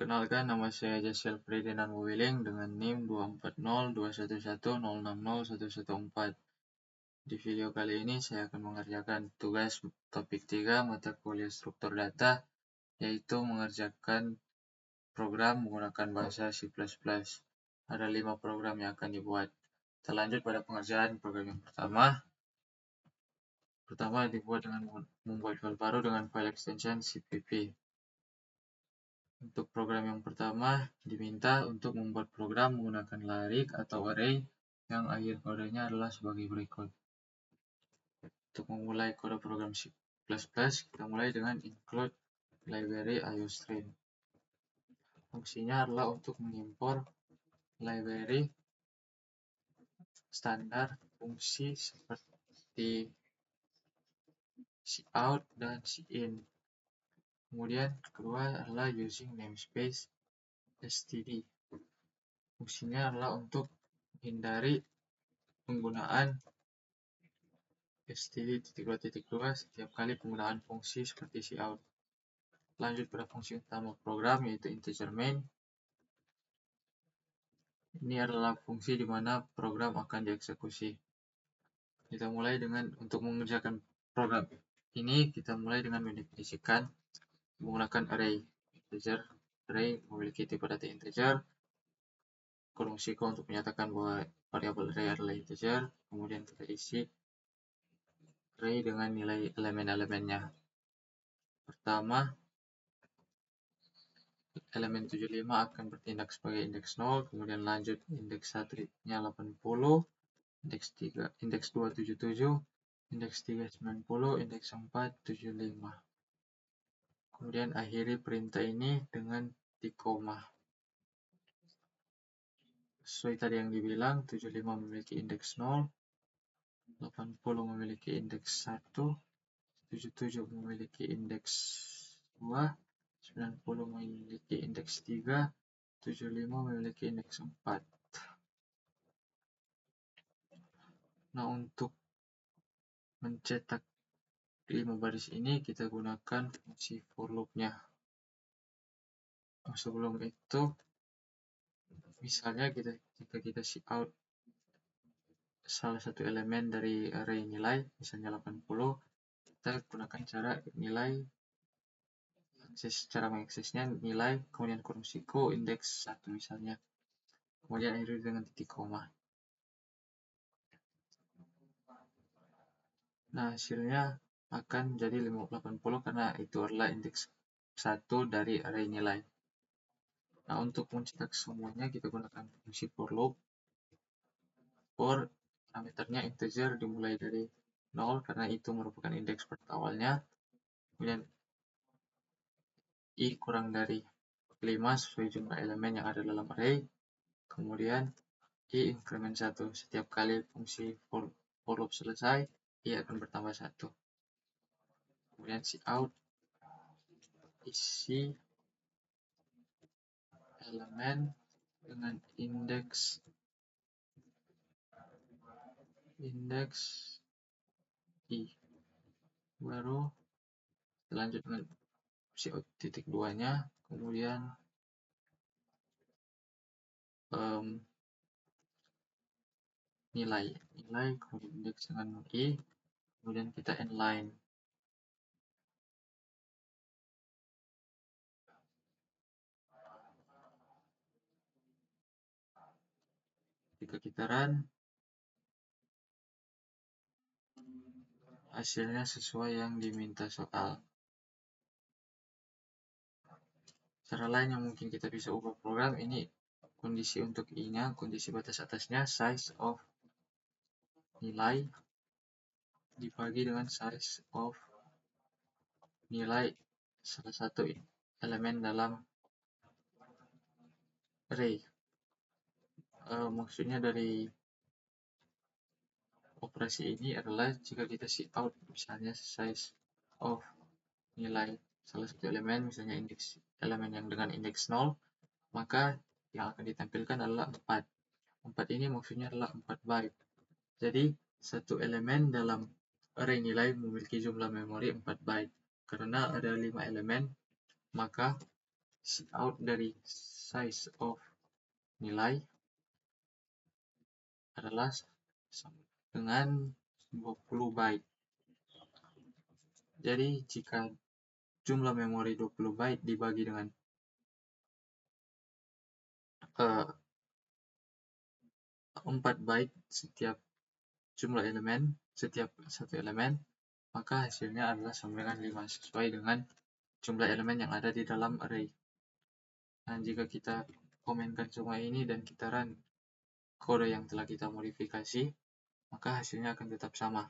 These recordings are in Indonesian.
Perkenalkan, nama saya Jasiel Ferdinand Wiling dengan NIM 2402110600114. Di video kali ini saya akan mengerjakan tugas topik 3 mata kuliah struktur data, yaitu mengerjakan program menggunakan bahasa C++. Ada 5 program yang akan dibuat. Kita lanjut pada pengerjaan program yang pertama. Pertama dibuat dengan membuat file baru dengan file extension cpp. Untuk program yang pertama, diminta untuk membuat program menggunakan larik atau array yang akhir kodenya adalah sebagai berikut. Untuk memulai kode program C++, kita mulai dengan include library iostream. Fungsinya adalah untuk mengimpor library standar fungsi seperti cout dan cin. Kemudian kedua adalah using namespace std. Fungsinya adalah untuk menghindari penggunaan std.2.2 setiap kali penggunaan fungsi seperti cout. Lanjut pada fungsi utama program, yaitu integer main. Ini adalah fungsi di mana program akan dieksekusi. Kita mulai dengan untuk mengerjakan program ini, kita mulai dengan mendefinisikan menggunakan array. Integer array memiliki tipe data integer. Kolom siko untuk menyatakan bahwa variabel array adalah integer. Kemudian kita isi array dengan nilai elemen-elemennya. Pertama, elemen 75 akan bertindak sebagai indeks 0, kemudian lanjut indeks 1-nya 80, indeks 2 77, indeks 3 90, indeks 4 75. Kemudian akhiri perintah ini dengan titik koma. Sesuai tadi yang dibilang, 75 memiliki indeks 0, 80 memiliki indeks 1, 77 memiliki indeks 2, 90 memiliki indeks 3, 75 memiliki indeks 4. Nah, untuk mencetak 5 baris ini kita gunakan fungsi for loop-nya. Sebelum itu, misalnya jika kita cout salah satu elemen dari array nilai, misalnya 80, kita gunakan cara mengaksesnya nilai, kemudian kolom siko indeks 1 misalnya. Kemudian akhiri dengan titik koma. Nah, hasilnya akan jadi 80 karena itu adalah indeks 1 dari array nilai. Nah, untuk mencetak semuanya kita gunakan fungsi for loop. For parameternya integer dimulai dari 0 karena itu merupakan indeks awalnya. Kemudian i kurang dari 5 sesuai jumlah elemen yang ada dalam array. Kemudian i increment 1. Setiap kali fungsi for loop selesai, i akan bertambah 1. Kemudian cout isi elemen dengan indeks i. Baru lanjut dengan cout titik 2-nya, kemudian nilai, kemudian indeks dengan i, kemudian kita inline. Jika kita run, hasilnya sesuai yang diminta soal. Cara lain yang mungkin kita bisa ubah program ini, kondisi untuk i-nya, kondisi batas atasnya, size of nilai dibagi dengan size of nilai salah satu elemen dalam array. Maksudnya dari operasi ini adalah jika kita cout misalnya size of nilai salah satu elemen, misalnya elemen yang dengan indeks 0, maka yang akan ditampilkan adalah 4. 4 ini maksudnya adalah 4 byte. Jadi satu elemen dalam array nilai memiliki jumlah memori 4 byte. Karena ada 5 elemen, maka Cout dari size of nilai adalah sama dengan 20 byte. Jadi jika jumlah memori 20 byte dibagi dengan 4 byte setiap jumlah elemen, setiap satu elemen, maka hasilnya adalah sama dengan 5 sesuai dengan jumlah elemen yang ada di dalam array. Dan jika kita komenkan semua ini dan kita run kode yang telah kita modifikasi, maka hasilnya akan tetap sama.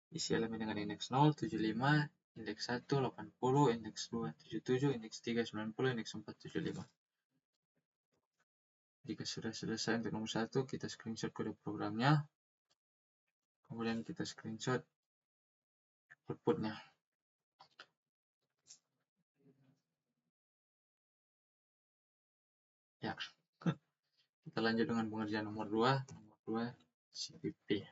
Isi elemen dengan indeks 0, 75, indeks 1, 80, indeks 2, 77, indeks 3, 90, indeks 4, 75. Jika sudah selesai untuk nomor 1, kita screenshot kode programnya. Kemudian kita screenshot outputnya. Ya, kita lanjut dengan pengerjaan nomor 2. Nomor 2, CPP.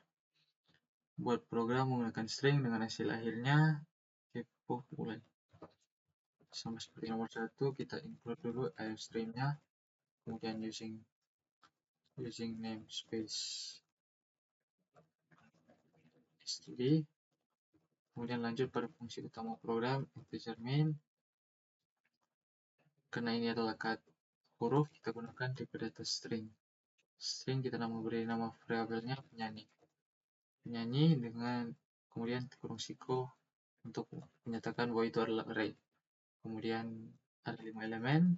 Buat program menggunakan string dengan hasil akhirnya kepo mulai. Sama seperti nomor 1, kita include dulu airstream-nya, kemudian using namespace std, kemudian lanjut pada fungsi utama program integer main. Karena ini adalah huruf, kita gunakan type data string. String kita beri nama variabelnya penyanyi dengan kemudian kurung siko untuk menyatakan bahwa itu adalah array. Kemudian ada 5 elemen,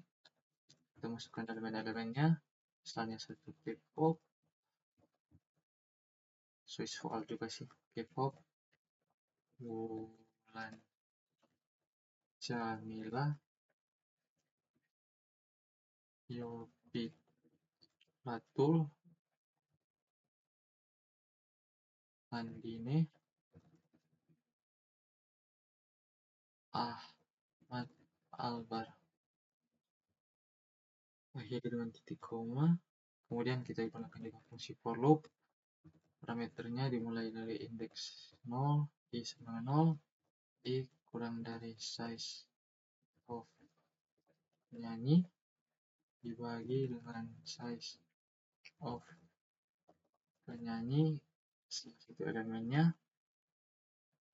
kita masukkan elemen-elemennya, misalnya satu K-pop, switch soal juga sih, K-pop, bulan Jamila, Yopi Latul, Andine, Ahmad Albar. Akhiri dengan titik koma. Kemudian kita gunakan dengan fungsi for loop. Parameternya dimulai dari indeks 0, i sama dengan 0, i kurang dari size of penyanyi dibagi dengan size of penyanyi satu elemennya,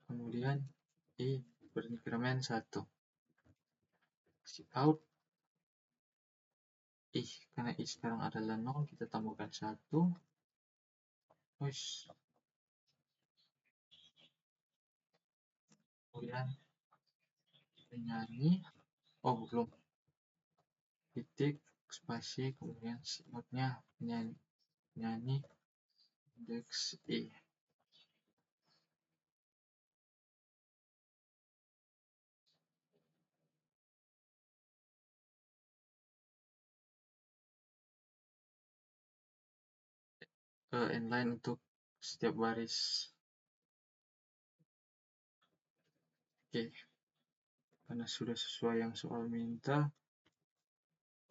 kemudian i berinkremen 1. Cout i, karena i sekarang adalah 0, kita tambahkan 1. Kemudian penyanyi, belum, titik spasi, kemudian outnya penyanyi indeks i. Inline untuk setiap baris. Oke, karena sudah sesuai yang soal minta,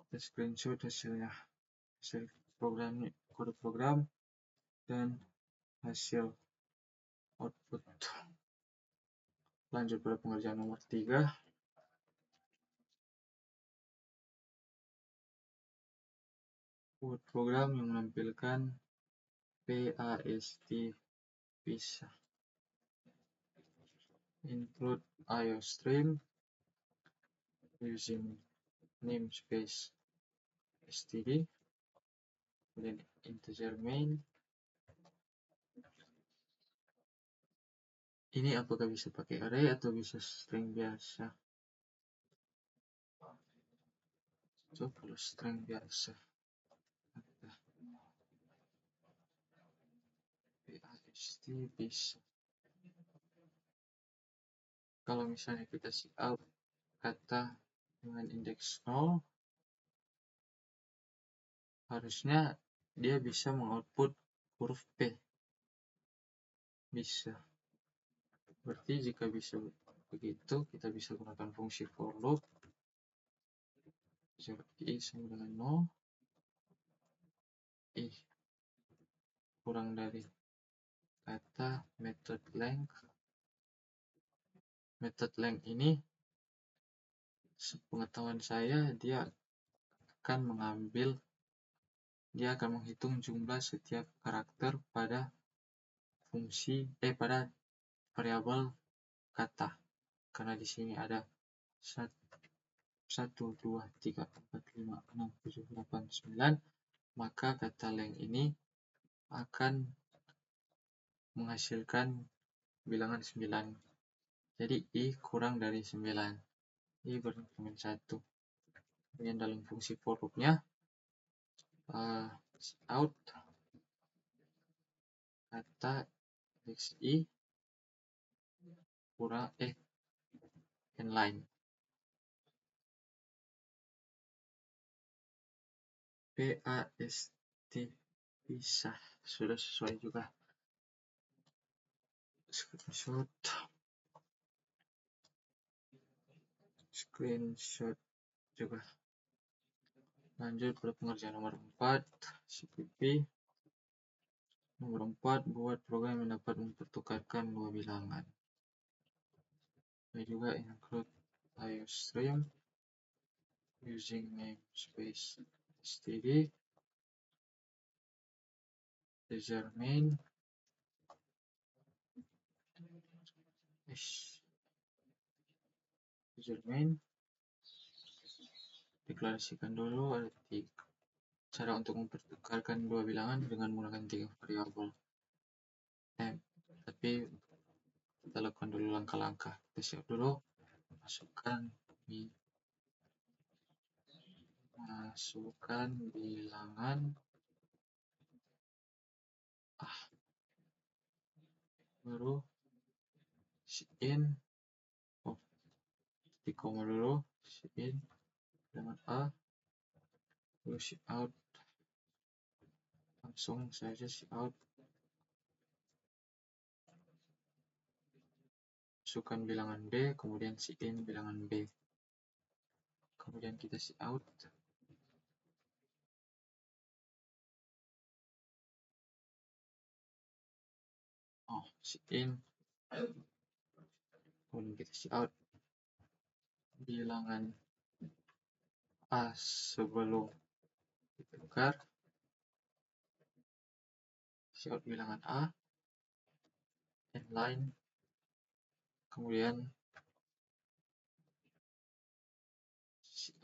kita screenshot hasilnya, hasil programnya, kode program dan hasil output. Lanjut pada pengerjaan nomor 3. Buat program yang menampilkan PAST bisa include IOStream using namespace std, kemudian integer main. Ini apakah bisa pakai array atau bisa string biasa? So, kalau string biasa, PAST bisa. Kalau misalnya kita cout kata dengan indeks 0, harusnya dia bisa mengoutput huruf P. Bisa. Berarti jika bisa begitu, kita bisa gunakan fungsi for loop. I sama dengan 0, i kurang dari kata method length. Method length ini sepengetahuan saya dia akan menghitung jumlah setiap karakter pada pada variabel kata. Karena di sini ada 1, 2, 3, 4, 5, 6, 7, 8, 9, maka kata length ini akan menghasilkan bilangan 9. Jadi I kurang dari 9. I berinkremen 1. Kemudian dalam fungsi for loop-nya, out kata xi kurang inline. PAST pisah. Sudah sesuai juga. Screenshot juga. Lanjut pada pengerjaan nomor 4, CPP. Nomor 4, buat program yang dapat mempertukarkan dua bilangan. Ada juga include IOStream using namespace std, user main, deklarasikan dulu arti cara untuk mempertukarkan dua bilangan dengan menggunakan 3 variabel. Tapi kita lakukan dulu langkah-langkah. Kita siap dulu. Masukkan bilangan baru in di koma dulu, in bilangan A, lalu out, langsung saja out, masukkan bilangan B, kemudian in bilangan B, kemudian kita out, in, kemudian kita out bilangan A sebelum ditukar, out bilangan A, inline, kemudian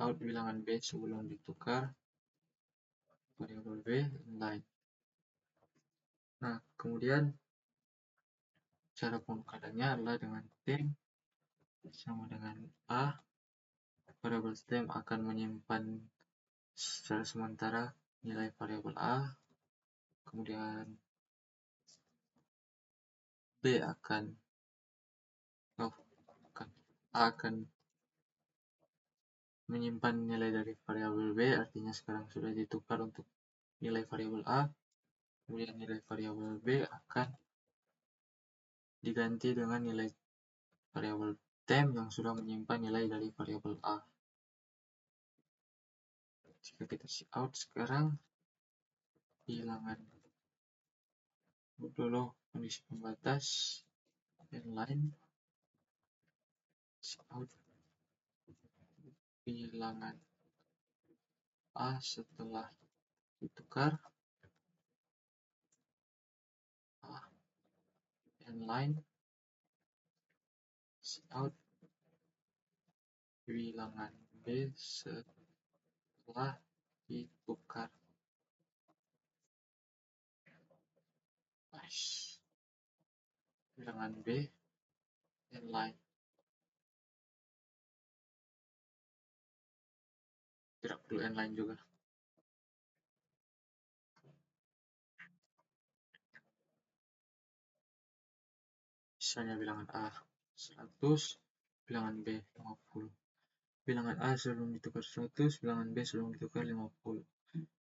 out bilangan B sebelum ditukar, variabel B, inline. Nah, kemudian cara penukarannya adalah dengan temp sama dengan A. Variabel temp akan menyimpan secara sementara nilai variabel A, kemudian A akan menyimpan nilai dari variabel B, artinya sekarang sudah ditukar untuk nilai variabel A. Kemudian nilai variabel B akan diganti dengan nilai variabel temp yang sudah menyimpan nilai dari variabel A. Jika kita out sekarang, bilangan dulu kondisi pembatas, inline, out bilangan A setelah ditukar, A, inline, out bilangan B setelah ditukar. Bilangan B, inline. Tidak perlu inline juga. Misalnya bilangan A 100, bilangan B 50. Bilangan A sebelum ditukar 100, bilangan B sebelum ditukar 50.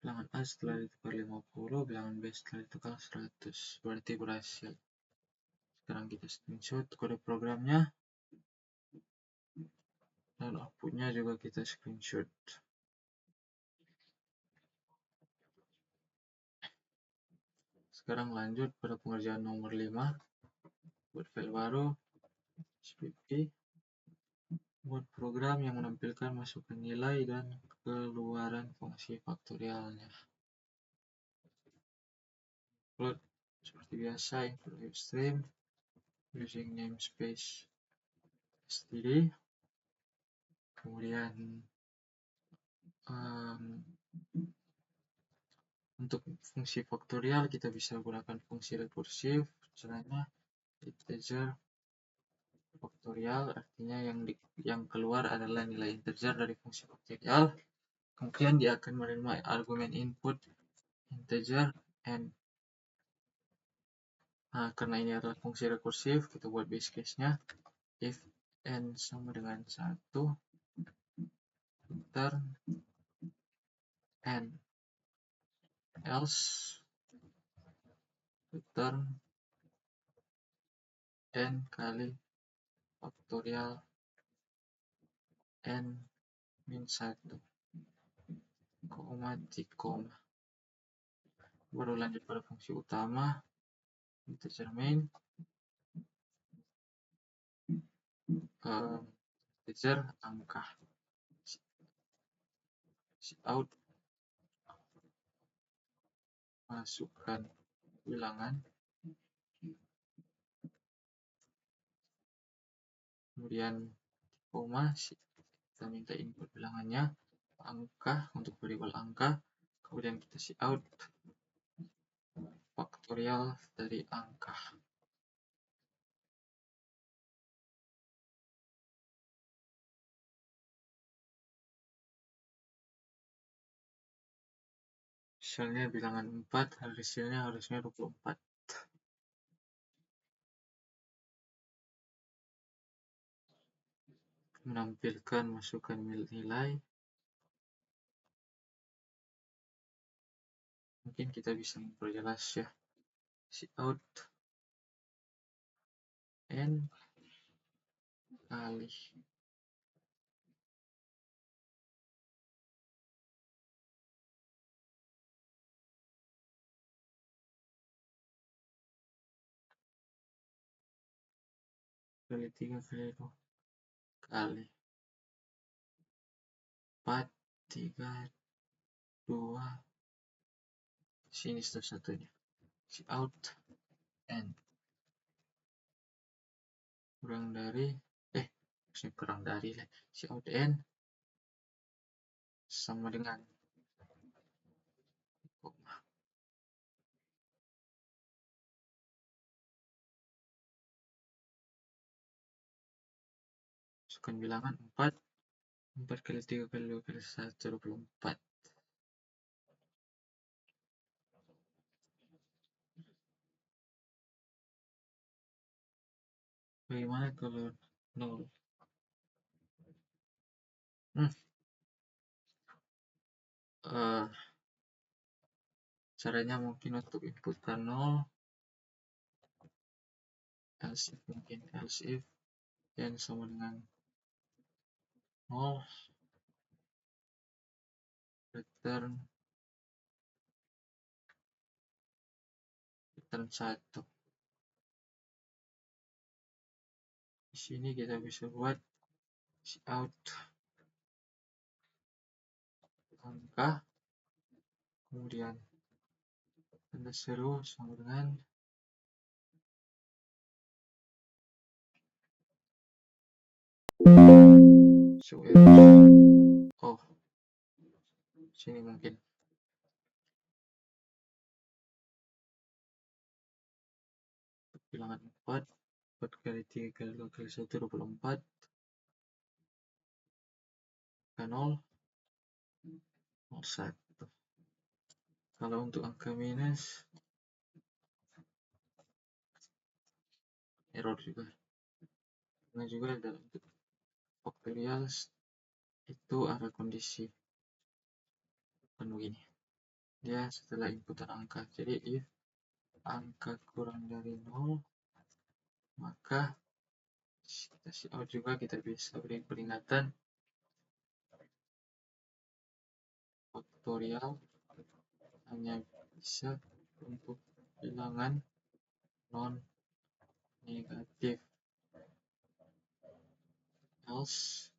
Bilangan A setelah ditukar 50, bilangan B setelah ditukar 100. Berarti berhasil. Sekarang kita screenshot kode programnya. Dan outputnya juga kita screenshot. Sekarang lanjut pada pengerjaan nomor 5. Buat file baru, cpp Buat program yang menampilkan masukan nilai dan keluaran fungsi faktorialnya. Plot seperti biasa, include stream using namespace std. Kemudian untuk fungsi faktorial kita bisa gunakan fungsi rekursif. Caranya integer faktorial, artinya yang keluar adalah nilai integer dari fungsi faktorial. Kemudian dia akan menerima argumen input integer n. Nah, karena ini adalah fungsi rekursif, kita buat base case-nya. If n sama dengan 1, return n. Else, return n kali faktorial n min 1, koma, koma. Baru lanjut pada fungsi utama, integer main, integer angka, out, masukkan bilangan, kemudian koma, kita minta input bilangannya, angka untuk variabel angka, kemudian kita out faktorial dari angka. Misalnya bilangan 4, hasilnya harusnya 24. Menampilkan masukan nilai. Mungkin kita bisa memperjelas ya. Out n kali kali 3 kali 2 kali 4, 3, 2, sini satu-satunya. Out n kurang dari out n sama dengan koma. Masukkan bilangan 4 kali 3 kali 2 kali 1, 24. Bagaimana kalau 0? Caranya mungkin untuk inputkan 0, else if n sama dengan 0, return 1. Di sini kita bisa buat out angka, kemudian tanda seru sama dengan show error. Oh, sini mungkin bilangan 4 kali 3 kali 2 kali 1, 24. 0, 1. Kalau untuk angka minus, error juga. Karena juga dalam bentuk faktorial itu ada kondisi bukan begini. Dia setelah inputan angka. Jadi if angka kurang dari 0, maka kita out juga, kita bisa beri peringatan faktorial hanya bisa untuk bilangan non negatif. Else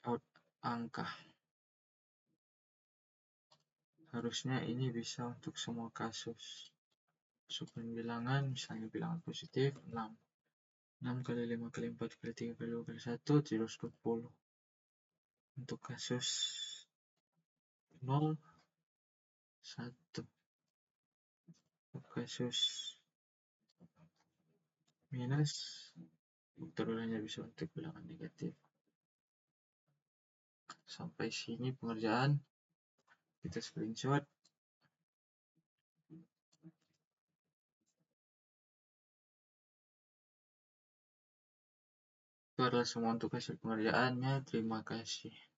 out angka. Harusnya ini bisa untuk semua kasus. Masukkan bilangan, misalnya bilangan positif 6. 6 kali 5 kali 4 kali 3 kali 2 kali 1, 320. Untuk kasus 0, 1. Untuk kasus minus, faktorialnya bisa untuk bilangan negatif. Sampai sini pengerjaan. Kita screenshot. Itu adalah semua untuk hasil pengerjaannya. Terima kasih.